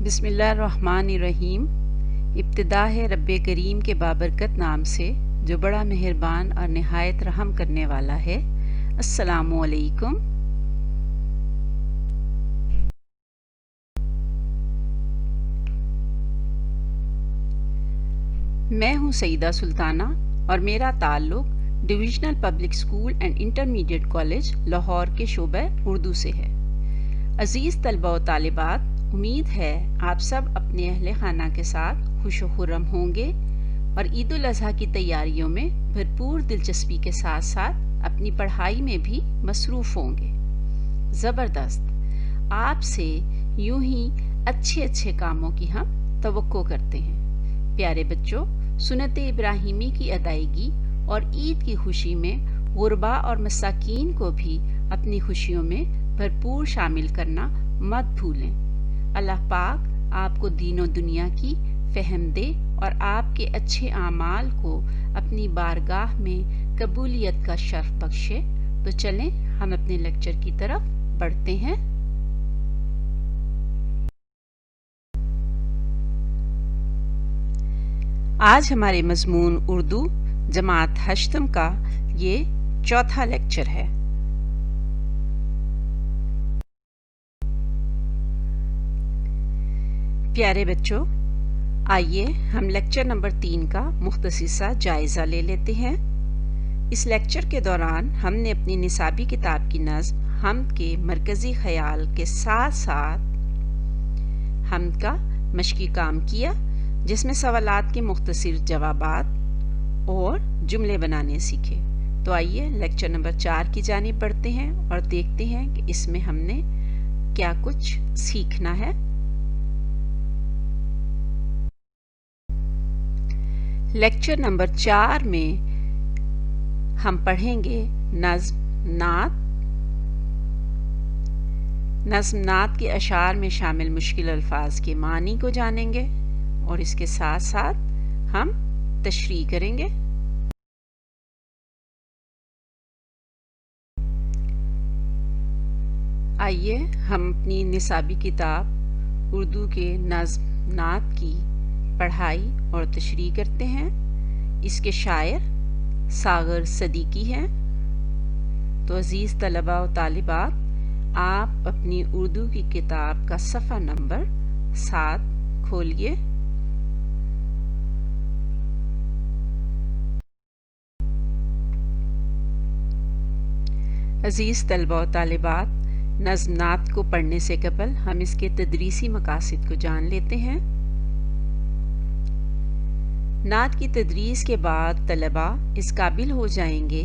بسم اللہ الرحمن الرحیم۔ ابتدا ہے رب کریم کے بابرکت نام سے جو بڑا مہربان اور نہایت رحم کرنے والا ہے۔ السلام علیکم۔ میں ہوں سیدہ سلطانہ اور میرا تعلق divisional public school and intermediate college Lahore کے شعبہ اردو سے ہے۔ عزیز طلبہ و طالبات، امید ہے آپ سب اپنے اہل خانہ کے ساتھ خوش و خرم ہوں گے اور عید الاضحیٰ کی تیاریوں میں بھرپور دلچسپی کے ساتھ ساتھ اپنی پڑھائی میں بھی مصروف ہوں گے۔ زبردست! آپ سے یوں ہی اچھے کاموں کی ہم توقع کرتے ہیں۔ پیارے بچوں، سنت ابراہیمی کی ادائیگی اور عید کی خوشی میں غرباء اور مساکین کو بھی اپنی خوشیوں میں بھرپور شامل کرنا مت بھولیں۔ اللہ پاک آپ کو دین و دنیا کی فہم دے اور آپ کے اچھے اعمال کو اپنی بارگاہ میں قبولیت کا شرف بخشے۔ تو چلیں ہم اپنے لیکچر کی طرف بڑھتے ہیں۔ آج ہمارے مضمون اردو جماعت ہشتم کا یہ چوتھا لیکچر ہے۔ پیارے بچوں، آئیے ہم لیکچر نمبر 3 کا مختصر سا جائزہ لے لیتے ہیں۔ اس لیکچر کے دوران ہم نے اپنی نصابی کتاب کی نظم حمد کے مرکزی خیال کے ساتھ ساتھ حمد کا مشقی کام کیا، جس میں سوالات کے مختصر جوابات اور جملے بنانے سیکھے۔ تو آئیے لیکچر نمبر 4 کی جانب بڑھتے ہیں اور دیکھتے ہیں کہ اس میں ہم نے کیا کچھ سیکھنا ہے۔ لیکچر نمبر 4 میں ہم پڑھیں گے نظم نعت۔ نظم نعت کے اشعار میں شامل مشکل الفاظ کے معنی کو جانیں گے اور اس کے ساتھ ساتھ ہم تشریح کریں گے۔ آئیے ہم اپنی نصابی کتاب اردو کے نظم نعت کی پڑھائی اور تشریح کرتے ہیں۔ اس کے شاعر ساغر صدیقی ہیں۔ تو عزیز طلباء و طالبات، آپ اپنی اردو کی کتاب کا صفحہ نمبر 7 کھولیے۔ عزیز طلباء و طالبات، نظم نعت کو پڑھنے سے قبل ہم اس کے تدریسی مقاصد کو جان لیتے ہیں۔ نعت کی تدریس کے بعد طلباء اس قابل ہو جائیں گے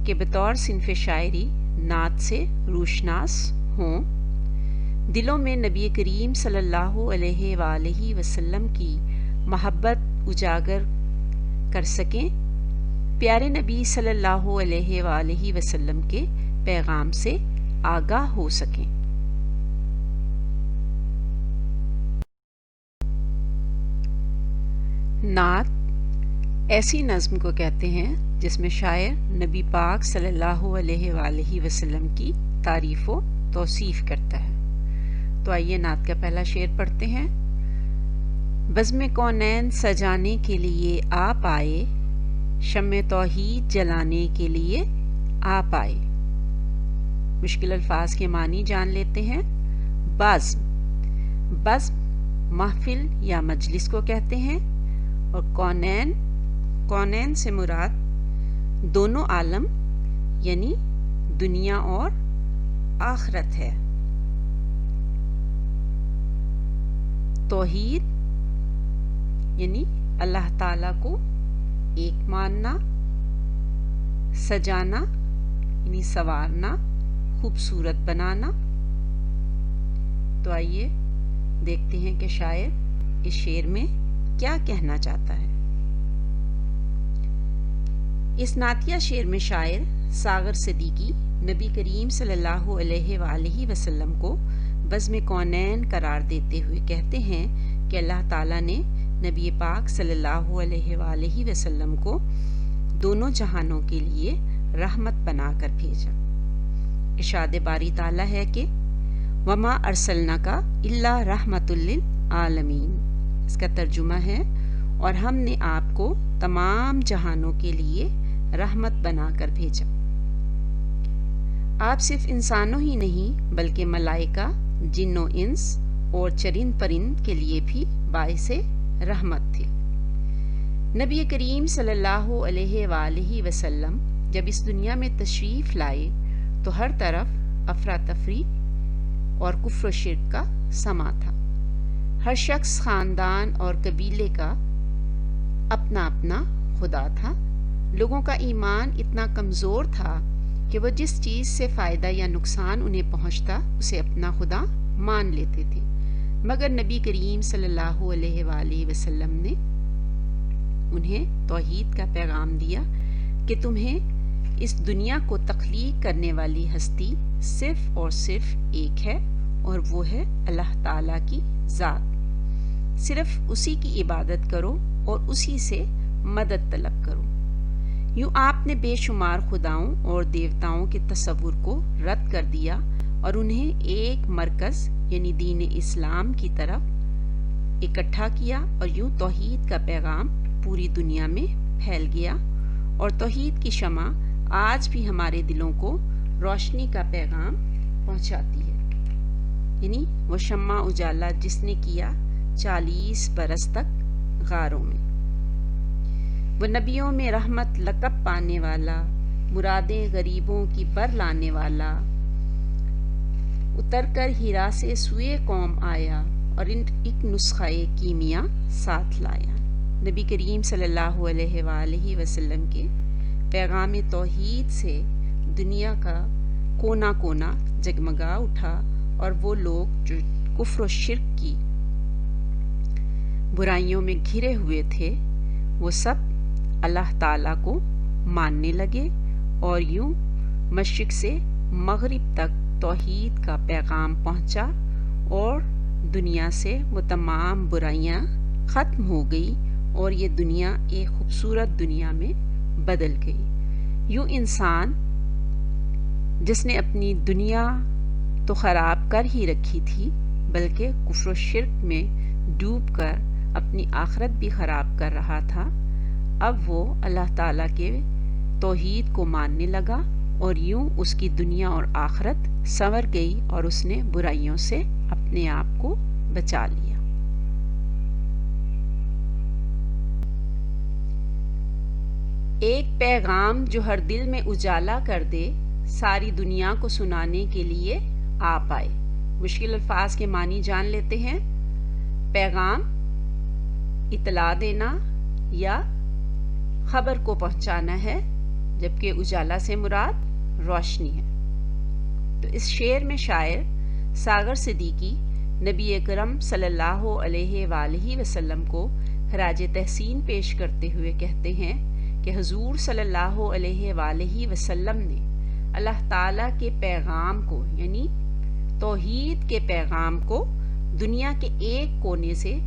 کہ بطور صنف شاعری نعت سے روشناس ہوں، دلوں میں نبی کریم صلی اللہ علیہ وآلہ وسلم کی محبت اجاگر کر سکیں، پیارے نبی صلی اللہ علیہ وآلہ وسلم کے پیغام سے آگاہ ہو سکیں۔ نعت ایسی نظم کو کہتے ہیں جس میں شاعر نبی پاک صلی اللہ علیہ وآلہ وسلم کی تعریف و توصیف کرتا ہے۔ تو آئیے نعت کا پہلا شعر پڑھتے ہیں۔ بزم کونین سجانے کے لیے آپ آئے، شمع توحید جلانے کے لیے آپ آئے۔ مشکل الفاظ کے معنی جان لیتے ہیں۔ بزم محفل یا مجلس کو کہتے ہیں، اور کونین سے مراد دونوں عالم یعنی دنیا اور آخرت ہے۔ توحید یعنی اللہ تعالیٰ کو ایک ماننا، سجانا یعنی سنوارنا، خوبصورت بنانا۔ تو آئیے دیکھتے ہیں کہ شاعر اس شعر میں کیا کہنا چاہتا ہے۔ اس نعتیہ شعر میں شاعر ساغر صدیقی نبی کریم صلی اللہ علیہ وآلہ وسلم کو بزم کونین قرار دیتے ہوئے کہتے ہیں کہ اللہ تعالیٰ نے نبی پاک صلی اللہ علیہ وآلہ وسلم کو دونوں جہانوں کے لیے رحمت بنا کر بھیجا۔ ارشاد باری تعالیٰ ہے کہ وَمَا أَرْسَلْنَاكَ إِلَّا رَحْمَةً العالمین۔ اس کا ترجمہ ہے اور ہم نے آپ کو تمام جہانوں کے لیے رحمت بنا کر بھیجا۔ آپ صرف انسانوں ہی نہیں بلکہ ملائکہ، جن و انس اور چرند پرند کے لیے بھی باعث رحمت تھے۔ نبی کریم صلی اللہ علیہ وآلہ وسلم جب اس دنیا میں تشریف لائے تو ہر طرف افراتفری اور کفر و شرک کا سما تھا۔ ہر شخص، خاندان اور قبیلے کا اپنا اپنا خدا تھا۔ لوگوں کا ایمان اتنا کمزور تھا کہ وہ جس چیز سے فائدہ یا نقصان انہیں پہنچتا اسے اپنا خدا مان لیتے تھے، مگر نبی کریم صلی اللہ علیہ وآلہ وسلم نے انہیں توحید کا پیغام دیا کہ تمہیں اس دنیا کو تخلیق کرنے والی ہستی صرف اور صرف ایک ہے، اور وہ ہے اللہ تعالیٰ کی ذات۔ صرف اسی کی عبادت کرو اور اسی سے مدد طلب کرو۔ یوں آپ نے بے شمار خداؤں اور دیوتاؤں کے تصور کو رد کر دیا اور انہیں ایک مرکز یعنی دین اسلام کی طرف اکٹھا کیا، اور یوں توحید کا پیغام پوری دنیا میں پھیل گیا، اور توحید کی شمع آج بھی ہمارے دلوں کو روشنی کا پیغام پہنچاتی ہے، یعنی وہ شمع اجالا جس نے کیا 40 برس تک غاروں میں۔ وہ نبیوں میں رحمت لقب پانے والا، مرادیں غریبوں کی بر لانے والا، اتر کر ہیرا سے سوئے قوم آیا اور ایک نسخہ کیمیا ساتھ لایا۔ نبی کریم صلی اللہ علیہ وآلہ وسلم کے پیغام توحید سے دنیا کا کونا کونا جگمگا اٹھا، اور وہ لوگ جو کفر و شرک کی برائیوں میں گھرے ہوئے تھے وہ سب اللہ تعالیٰ کو ماننے لگے، اور یوں مشرق سے مغرب تک توحید کا پیغام پہنچا، اور دنیا سے وہ تمام برائیاں ختم ہو گئی، اور یہ دنیا ایک خوبصورت دنیا میں بدل گئی۔ یوں انسان جس نے اپنی دنیا تو خراب کر ہی رکھی تھی بلکہ کفر و شرک میں ڈوب کر اپنی آخرت بھی خراب کر رہا تھا، اب وہ اللہ تعالیٰ کے توحید کو ماننے لگا، اور یوں اس کی دنیا اور آخرت سنور گئی، اور اس نے برائیوں سے اپنے آپ کو بچا لیا۔ ایک پیغام جو ہر دل میں اجالا کر دے، ساری دنیا کو سنانے کے لیے آپ آئے۔ مشکل الفاظ کے معنی جان لیتے ہیں۔ پیغام اطلاع دینا یا خبر کو پہنچانا ہے، جبکہ اجالا سے مراد روشنی ہے۔ تو اس شعر میں شاعر ساغر صدیقی نبی اکرم صلی اللہ علیہ وآلہ وسلم کو خراج تحسین پیش کرتے ہوئے کہتے ہیں کہ حضور صلی اللہ علیہ وآلہ وسلم نے اللہ تعالیٰ کے پیغام کو، یعنی توحید کے پیغام کو دنیا کے ایک کونے سے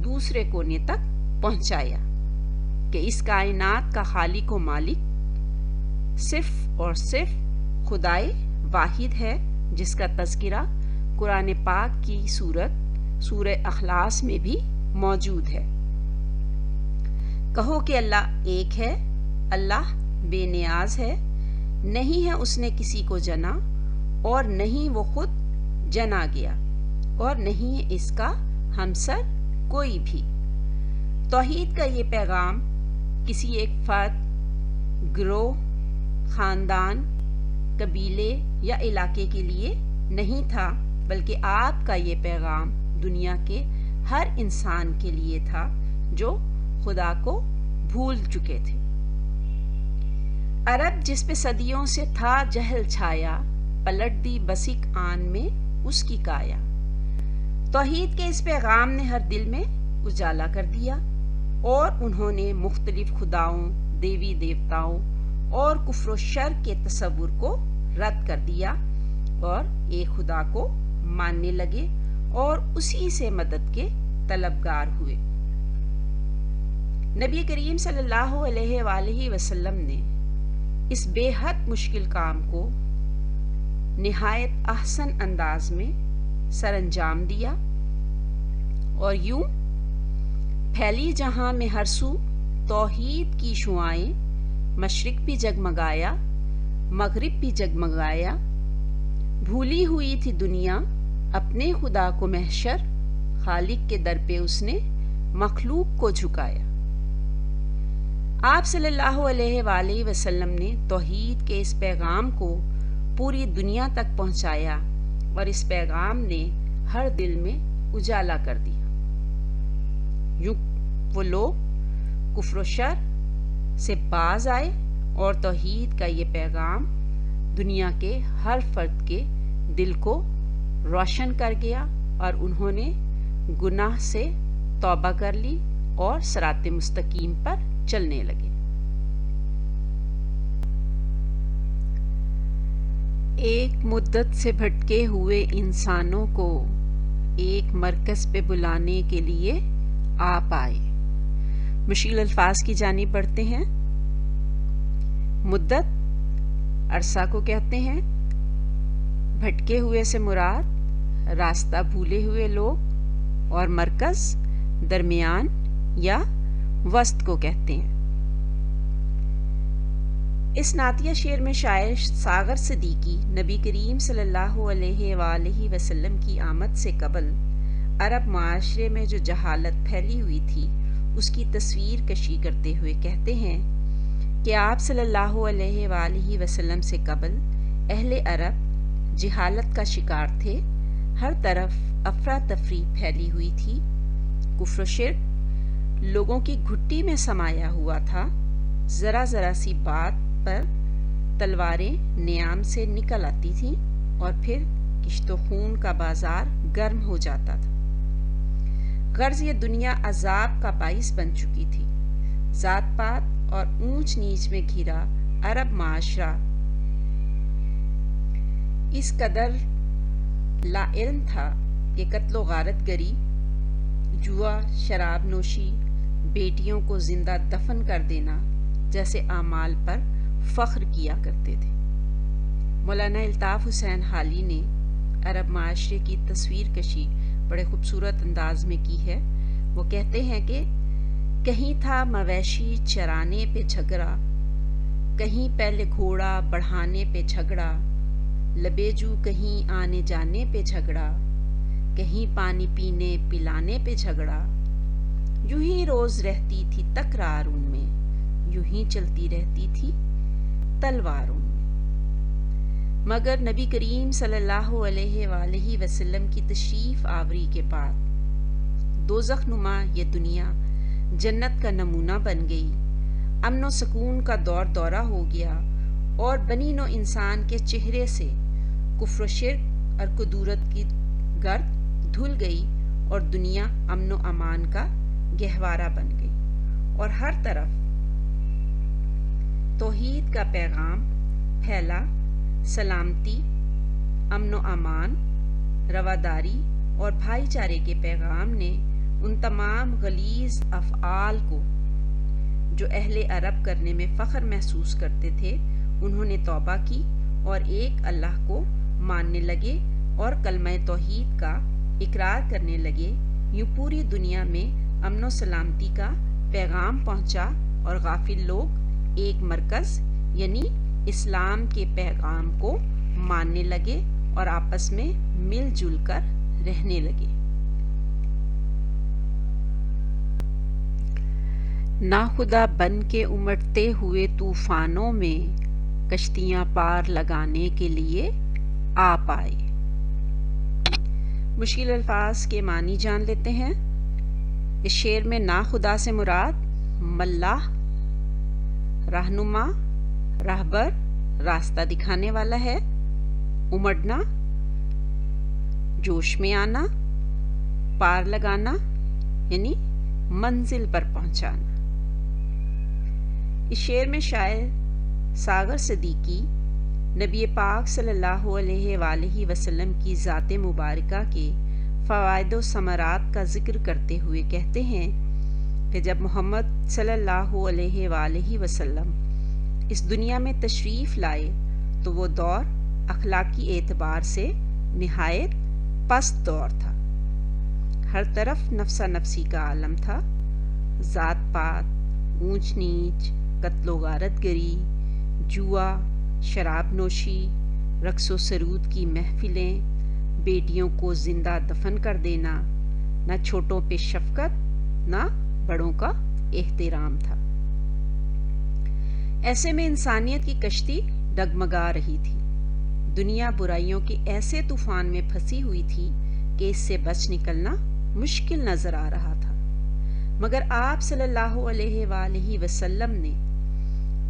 دوسرے کونے تک پہنچایا کہ اس کائنات کا خالق و مالک صرف اور صرف خدائے واحد ہے، جس کا تذکرہ قرآن پاک کی سورہ اخلاص میں بھی موجود ہے۔ کہو کہ اللہ ایک ہے، اللہ بے نیاز ہے، نہیں ہے اس نے کسی کو جنا، اور نہیں وہ خود جنا گیا، اور نہیں ہے اس کا ہمسر کوئی بھی۔ توحید کا یہ پیغام کسی ایک فرد، گروہ، خاندان، قبیلے یا علاقے کے لیے نہیں تھا، بلکہ آپ کا یہ پیغام دنیا کے ہر انسان کے لیے تھا جو خدا کو بھول چکے تھے۔ عرب جس پہ صدیوں سے تھا جہل چھایا، پلٹ دی بسک آن میں اس کی کایا۔ توحید کے اس پیغام نے ہر دل میں اجالا کر دیا، اور انہوں نے مختلف خداؤں، دیوی دیوتاؤں اور کفر و شر کے تصور کو رد کر دیا، اور ایک خدا کو ماننے لگے اور اسی سے مدد کے طلبگار ہوئے۔ نبی کریم صلی اللہ علیہ وآلہ وسلم نے اس بے حد مشکل کام کو نہایت احسن انداز میں سر انجام دیا، اور یوں پھیلی جہاں میں ہر سو توحید کی شعائیں، مشرق بھی جگمگایا مغرب بھی جگمگایا، بھولی ہوئی تھی دنیا اپنے خدا کو محشر، خالق کے در پہ اس نے مخلوق کو جھکایا۔ آپ صلی اللہ علیہ وآلہ وسلم نے توحید کے اس پیغام کو پوری دنیا تک پہنچایا اور اس پیغام نے ہر دل میں اجالا کر دیا۔ یوں وہ لوگ کفر و شر سے باز آئے اور توحید کا یہ پیغام دنیا کے ہر فرد کے دل کو روشن کر گیا اور انہوں نے گناہ سے توبہ کر لی اور صراط مستقیم پر چلنے لگے۔ ایک مدت سے بھٹکے ہوئے انسانوں کو ایک مرکز پہ بلانے کے لیے آپ آئے۔ مشکل الفاظ کی جانب بڑھتے ہیں۔ مدت عرصہ کو کہتے ہیں، بھٹکے ہوئے سے مراد راستہ بھولے ہوئے لوگ، اور مرکز درمیان یا وسط کو کہتے ہیں۔ اس نعتیہ شعر میں شاعر ساغر صدیقی نبی کریم صلی اللہ علیہ وآلہ وسلم کی آمد سے قبل عرب معاشرے میں جو جہالت پھیلی ہوئی تھی اس کی تصویر کشی کرتے ہوئے کہتے ہیں کہ آپ صلی اللہ علیہ وآلہ وسلم سے قبل اہل عرب جہالت کا شکار تھے، ہر طرف افراتفری پھیلی ہوئی تھی، کفر و شرک لوگوں کی گھٹی میں سمایا ہوا تھا، ذرا ذرا سی بات پر تلواریں نیام سے نکل آتی تھیں اور پھر کشت و خون کا بازار گرم ہو جاتا تھا۔ غرض یہ دنیا عذاب کا باعث بن چکی تھی۔ ذات پات اور اونچ نیچ میں گھرا عرب معاشرہ اس قدر لا علم تھا کہ قتل و غارت گری، جوا، شراب نوشی، بیٹیوں کو زندہ دفن کر دینا جیسے اعمال پر فخر کیا کرتے تھے۔ مولانا الطاف حسین حالی نے عرب معاشرے کی تصویر کشی بڑے خوبصورت انداز میں کی ہے۔ وہ کہتے ہیں کہ کہیں تھا مویشی چرانے پہ جھگڑا، کہیں پہلے گھوڑا بڑھانے پہ جھگڑا، لبیجو کہیں آنے جانے پہ جھگڑا، کہیں پانی پینے پلانے پہ جھگڑا، یوں ہی روز رہتی تھی تکرار ان میں، یوں ہی چلتی رہتی تھی تلوار ان میں۔ مگر نبی کریم صلی اللہ علیہ وآلہ وسلم کی تشریف آوری کے بعد دوزخ نما یہ دنیا جنت کا نمونہ بن گئی، امن و سکون کا دور دورہ ہو گیا اور بنی نوع انسان کے چہرے سے کفر و شرک اور کدورت کی گرد دھل گئی اور دنیا امن و امان کا گہوارہ بن گئی اور ہر طرف توحید کا پیغام پھیلا۔ سلامتی، امن و امان، رواداری اور بھائی چارے کے پیغام نے ان تمام غلیظ افعال کو جو اہل عرب کرنے میں فخر محسوس کرتے تھے، انہوں نے توبہ کی اور ایک اللہ کو ماننے لگے اور کلمہ توحید کا اقرار کرنے لگے۔ یوں پوری دنیا میں امن و سلامتی کا پیغام پہنچا اور غافل لوگ ایک مرکز یعنی اسلام کے پیغام کو ماننے لگے اور آپس میں مل جل کر رہنے لگے۔ ناخدا بن کے امٹتے ہوئے طوفانوں میں کشتیاں پار لگانے کے لیے آپ آئے۔ مشکل الفاظ کے معنی جان لیتے ہیں۔ اس شعر میں ناخدا سے مراد ملاح، رہنما، راہبر، راستہ دکھانے والا ہے۔ امڑنا، جوش میں آنا، پار لگانا یعنی منزل پر پہنچانا۔ اس شعر میں شاعر ساغر صدیقی نبی پاک صلی اللہ علیہ وآلہ وسلم کی ذات مبارکہ کے فوائد و ثمرات کا ذکر کرتے ہوئے کہتے ہیں کہ جب محمد صلی اللہ علیہ وآلہ وسلم اس دنیا میں تشریف لائے تو وہ دور اخلاقی اعتبار سے نہایت پست دور تھا۔ ہر طرف نفسا نفسی کا عالم تھا. ذات پات، اونچ نیچ، قتل و غارت گری، جوا، شراب نوشی، رقص و سرود کی محفلیں، بیٹیوں کو زندہ دفن کر دینا، نہ چھوٹوں پہ شفقت نہ بڑوں کا احترام تھا. ایسے میں انسانیت کی کشتی ڈگمگا رہی تھی. دنیا برائیوں کے ایسے طوفان میں پھنسی ہوئی تھی کہ اس سے بچ نکلنا مشکل نظر آ رہا تھا. مگر آپ صلی اللہ علیہ وآلہ وسلم نے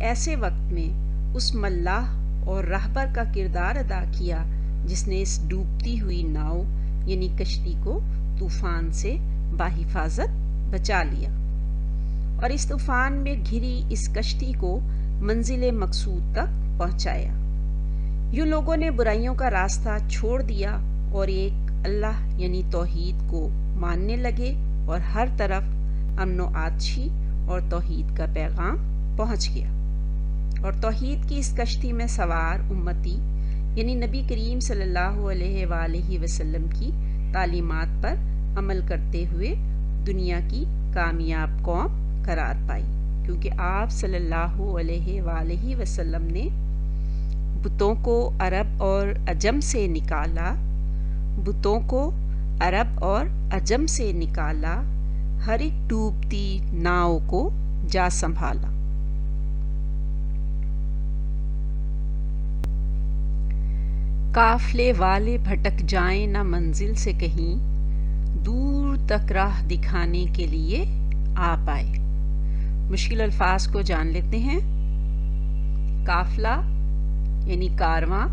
ایسے وقت میں اس ملاح اور راہبر کا کردار ادا کیا جس نے اس ڈوبتی ہوئی ناؤ یعنی کشتی کو طوفان سے بحفاظت بچا لیا اور اس طوفان میں گھری اس کشتی کو منزل مقصود تک پہنچایا. یوں لوگوں نے برائیوں کا راستہ چھوڑ دیا اور ایک اللہ یعنی توحید کو ماننے لگے اور ہر طرف امن و آتشی اور توحید کا پیغام پہنچ گیا. اور توحید کی اس کشتی میں سوار امتی یعنی نبی کریم صلی اللہ علیہ وآلہ وسلم کی تعلیمات پر عمل کرتے ہوئے دنیا کی کامیاب قوم قرار پائی، کیونکہ آپ صلی اللہ علیہ وآلہ وسلم نے بتوں کو عرب اور عجم سے نکالا، بتوں کو عرب اور عجم سے نکالا، ہر ایک ڈوبتی ناؤ کو جا سنبھالا. قافلے والے بھٹک جائیں نہ منزل سے کہیں، دور تک راہ دکھانے کے لیے آپ آئے. مشکل الفاظ کو جان لیتے ہیں. قافلہ یعنی کارواں،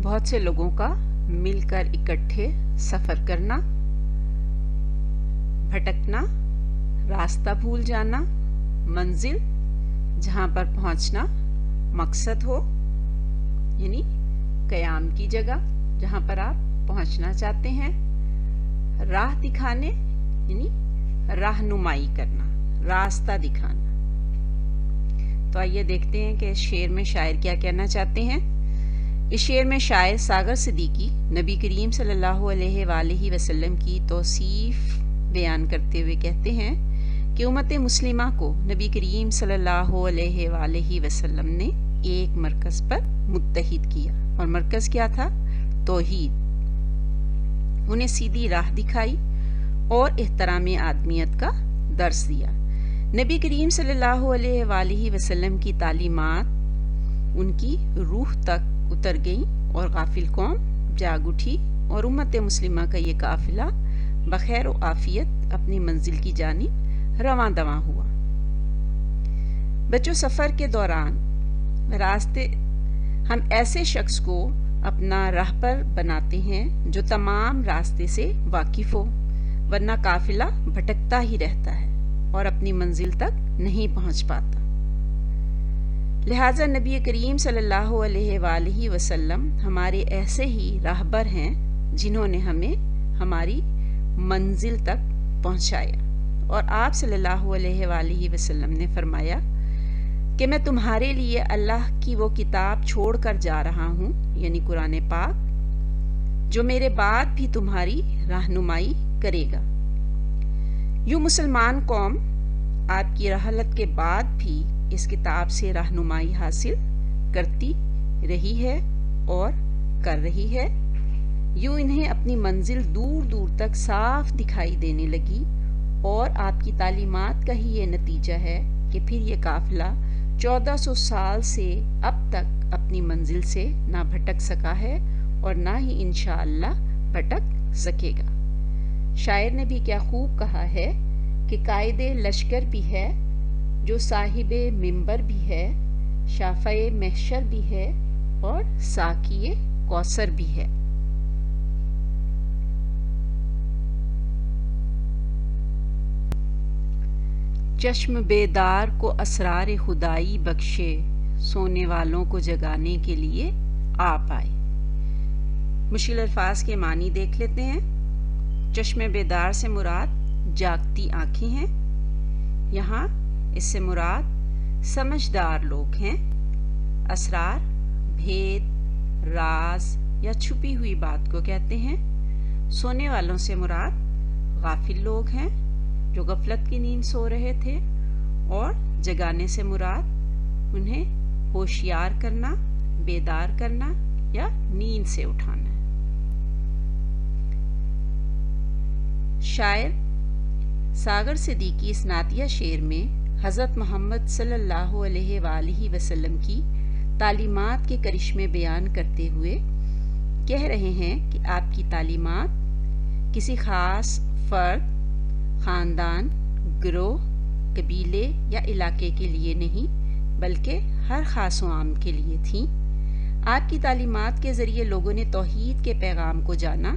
بہت سے لوگوں کا مل کر اکٹھے سفر کرنا. بھٹکنا، راستہ بھول جانا. منزل، جہاں پر پہنچنا مقصد ہو، یعنی قیام کی جگہ جہاں پر آپ پہنچنا چاہتے ہیں. راہ دکھانے یعنی رہنمائی کرنا، راستہ دکھانا. تو آئیے دیکھتے ہیں کہ اس شعر میں شاعر کیا کہنا چاہتے ہیں. اس شعر میں شاعر ساغر صدیقی نبی کریم صلی اللہ علیہ وآلہ وسلم کی توصیف بیان کرتے ہوئے کہتے ہیں کہ امت مسلمہ کو نبی کریم صلی اللہ علیہ وآلہ وسلم نے ایک مرکز پر متحد کیا، اور مرکز کیا تھا؟ توحید. انہیں سیدھی راہ دکھائی اور احترام آدمیت کا درس دیا. نبی کریم صلی اللہ علیہ وآلہ وسلم کی تعلیمات ان کی روح تک اتر گئیں اور غافل قوم جاگ اٹھی، اور امت مسلمہ کا یہ قافلہ بخیر و عافیت اپنی منزل کی جانب رواں دواں ہوا. بچوں، سفر کے دوران راستے ہم ایسے شخص کو اپنا راہبر بناتے ہیں جو تمام راستے سے واقف ہو، ورنہ قافلہ بھٹکتا ہی رہتا ہے اور اپنی منزل تک نہیں پہنچ پاتا. لہٰذا نبی کریم صلی اللہ علیہ وآلہ وسلم ہمارے ایسے ہی راہبر ہیں جنہوں نے ہمیں ہماری منزل تک پہنچایا. اور آپ صلی اللہ علیہ وآلہ وسلم نے فرمایا کہ میں تمہارے لیے اللہ کی وہ کتاب چھوڑ کر جا رہا ہوں، یعنی قرآن پاک، جو میرے بعد بھی تمہاری رہنمائی کرے گا. یوں مسلمان قوم آپ کی رحلت کے بعد بھی اس کتاب سے رہنمائی حاصل کرتی رہی ہے اور کر رہی ہے. یوں انہیں اپنی منزل دور دور تک صاف دکھائی دینے لگی، اور آپ کی تعلیمات کا ہی یہ نتیجہ ہے کہ پھر یہ قافلہ 1400 سال سے اب تک اپنی منزل سے نہ بھٹک سکا ہے اور نہ ہی انشاءاللہ بھٹک سکے گا. شاعر نے بھی کیا خوب کہا ہے کہ قائد لشکر بھی ہے، جو صاحب منبر بھی ہے، شافع محشر بھی ہے اور ساقی کوثر بھی ہے. چشم بیدار کو اسرار خدائی بخشے، سونے والوں کو جگانے کے لیے آپ آئے. مشکل الفاظ کے معنی دیکھ لیتے ہیں. چشم بیدار سے مراد جاگتی آنکھیں ہیں. یہاں اس سے مراد سمجھدار لوگ ہیں. اسرار، بھید، راز یا چھپی ہوئی بات کو کہتے ہیں. سونے والوں سے مراد غافل لوگ ہیں جو غفلت کی نیند سو رہے تھے، اور جگانے سے مراد انہیں ہوشیار کرنا، بیدار کرنا یا نیند سے اٹھانا ہے۔ شاعر ساغر صدیقی اس نعتیہ شعر میں حضرت محمد صلی اللہ علیہ وآلہ وسلم کی تعلیمات کے کرشمے بیان کرتے ہوئے کہہ رہے ہیں کہ آپ کی تعلیمات کسی خاص فرد، خاندان، گروہ، قبیلے یا علاقے کے لیے نہیں بلکہ ہر خاص و عام کے لیے تھیں۔ آپ کی تعلیمات کے ذریعے لوگوں نے توحید کے پیغام کو جانا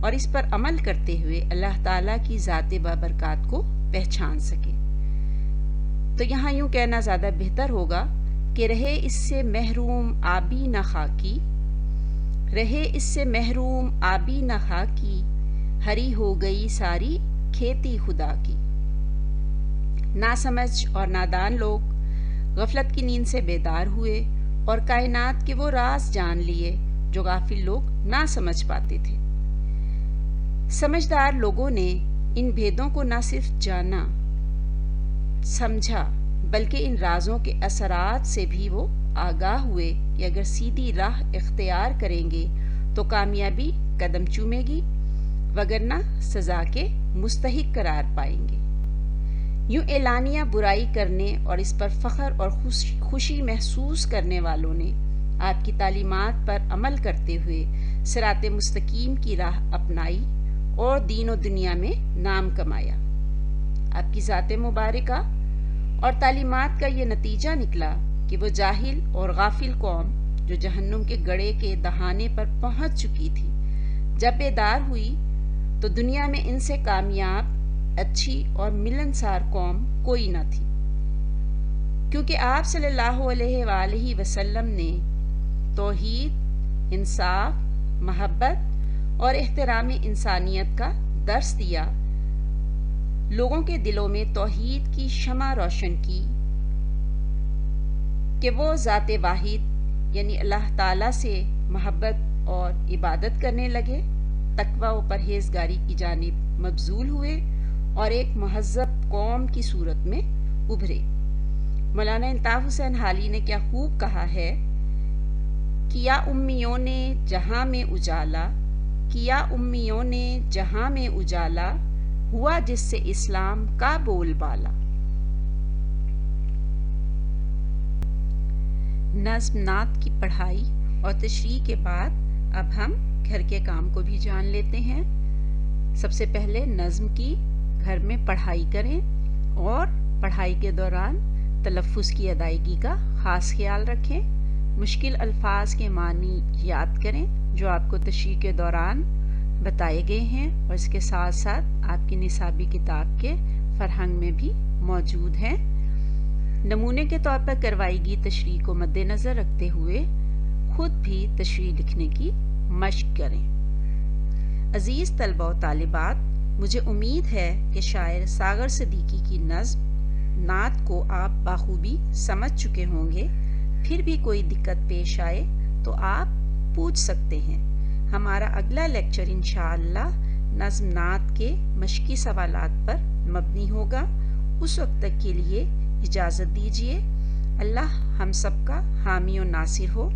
اور اس پر عمل کرتے ہوئے اللہ تعالیٰ کی ذات بابرکات کو پہچان سکے۔ تو یہاں یوں کہنا زیادہ بہتر ہوگا کہ رہے اس سے محروم آبی نہ خاکی، رہے اس سے محروم آبی نہ خاکی، ہری ہو گئی ساری کھیتی خدا کی۔ ناسمجھ اور نادان لوگ غفلت کی نیند سے بیدار ہوئے اور کائنات کے وہ راز جان لیے جو غافل لوگ نہ سمجھ پاتے تھے۔ سمجھدار لوگوں نے ان بھیدوں کو نہ صرف جانا، سمجھا، بلکہ ان رازوں کے اثرات سے بھی وہ آگاہ ہوئے کہ اگر سیدھی راہ اختیار کریں گے تو کامیابی قدم چومے گی، وگرنہ سزا کے مستحق قرار پائیں گے۔ یوں اعلانیہ برائی کرنے اور اس پر فخر اور خوشی محسوس کرنے والوں نے آپ کی تعلیمات پر عمل کرتے ہوئے صراط مستقیم کی راہ اپنائی اور دین و دنیا میں نام کمایا۔ آپ کی ذات مبارکہ اور تعلیمات کا یہ نتیجہ نکلا کہ وہ جاہل اور غافل قوم جو جہنم کے گڑھے کے دہانے پر پہنچ چکی تھی، جب بیدار ہوئی تو دنیا میں ان سے کامیاب، اچھی اور ملنسار قوم کوئی نہ تھی، کیونکہ آپ صلی اللہ علیہ وآلہ وسلم نے توحید، انصاف، محبت اور احترام انسانیت کا درس دیا، لوگوں کے دلوں میں توحید کی شمع روشن کی کہ وہ ذات واحد یعنی اللہ تعالیٰ سے محبت اور عبادت کرنے لگے، تقوی و پرہیزگاری کی جانب مبذول ہوئے اور ایک مہذب قوم کی صورت میں ابھرے۔ مولانا الطاف حسین حالی نے کیا خوب کہا ہے، کیا امیوں نے جہاں میں اجالا، کیا امیوں نے جہاں میں اجالا، ہوا جس سے اسلام کا بول بالا۔ نظم نعت کی پڑھائی اور تشریح کے بعد اب ہم گھر کے کام کو بھی جان لیتے ہیں۔ سب سے پہلے نظم کی گھر میں پڑھائی کریں اور پڑھائی کے دوران تلفظ کی ادائیگی کا خاص خیال رکھیں۔ مشکل الفاظ کے معنی یاد کریں جو آپ کو تشریح کے دوران بتائے گئے ہیں اور اس کے ساتھ ساتھ آپ کی نصابی کتاب کے فرہنگ میں بھی موجود ہیں۔ نمونے کے طور پر کروائی گئی تشریح کو مد نظر رکھتے ہوئے خود بھی تشریح لکھنے کی مشق کریں۔ عزیز طلبہ و طالبات، مجھے امید ہے کہ شاعر ساغر صدیقی کی نظم نعت کو آپ بخوبی سمجھ چکے ہوں گے۔ پھر بھی کوئی دقت پیش آئے تو آپ پوچھ سکتے ہیں۔ ہمارا اگلا لیکچر انشاءاللہ نظم نعت کے مشقی سوالات پر مبنی ہوگا۔ اس وقت تک کے لیے اجازت دیجیے۔ اللہ ہم سب کا حامی و ناصر ہو۔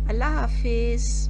اللہ حافظ۔